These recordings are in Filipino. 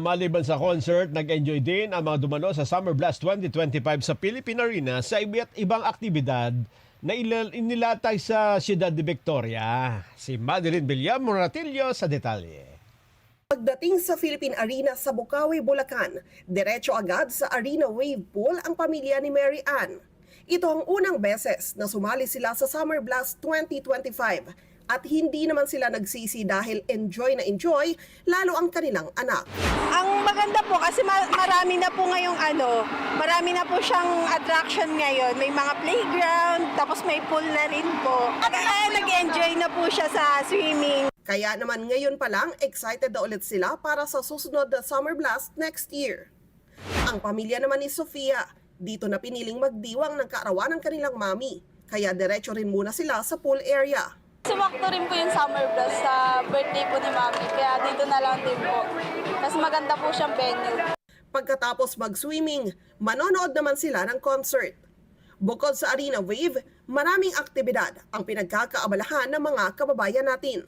Maliban sa concert, nag-enjoy din ang mga dumalo sa Summer Blast 2025 sa Philippine Arena sa iba't ibang aktibidad na inilatay sa Ciudad de Victoria. Si Madeline Villar Moratillo sa detalye. Pagdating sa Philippine Arena sa Bukawi, Bulacan, diretso agad sa Arena Wave Pool ang pamilya ni Mary Ann. Ito ang unang beses na sumali sila sa Summer Blast 2025 at hindi naman sila nagsisi dahil enjoy na enjoy lalo ang kanilang anak. Ang maganda po kasi marami na po ngayong marami na po siyang attraction ngayon. May mga playground, tapos may pool na rin po. Kaya nag-enjoy na po siya sa swimming. Kaya naman ngayon pa lang, excited na ulit sila para sa susunod na Summer Blast next year. Ang pamilya naman ni Sofia, dito na piniling magdiwang ng kaarawan ng kanilang mami. Kaya diretso rin muna sila sa pool area. Sumakto rin po yung Summer Blast sa birthday po ni Mami, kaya dito na lang din po. Mas maganda po siyang venue. Pagkatapos mag-swimming, manonood naman sila ng concert. Bukod sa Arena Wave, maraming aktibidad ang pinagkakaabalahan ng mga kababayan natin.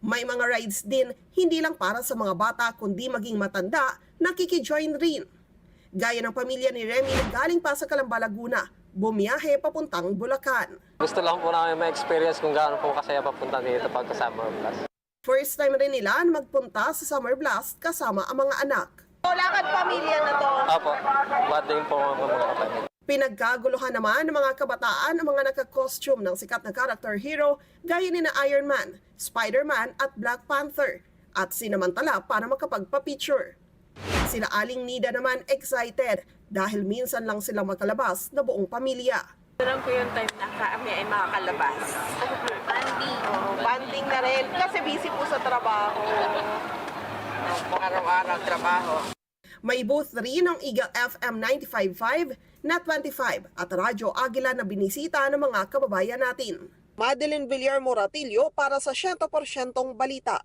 May mga rides din, hindi lang para sa mga bata kundi maging matanda, nakikijoin rin. Gaya ng pamilya ni Remy na galing pa sa Calamba, Laguna, bumiyahe papuntang Bulacan. Gusto lang po namin ma-experience kung gaano po kasaya papunta dito pagka Summer Blast. First time rin nila na magpunta sa Summer Blast kasama ang mga anak. Lakad pamilya na to. Apo, bading po mga kapatid. Pinagkaguluhan naman ng mga kabataan ang mga naka-costume ng sikat na character hero gaya ni na Iron Man, Spider-Man at Black Panther at sinamantala para makapagpa-picture. Sila Aling Nida naman excited dahil minsan lang silang makalabas na buong pamilya. Ito lang po yung time na kami ay makakalabas. Banding. Banding na rin kasi busy po sa trabaho. Araw-araw trabaho. May booth rin ng Eagle FM 95.5, Net 25 at Radyo Agila na binisita ng mga kababayan natin. Madeline Villar Moratillo para sa 100% Balita.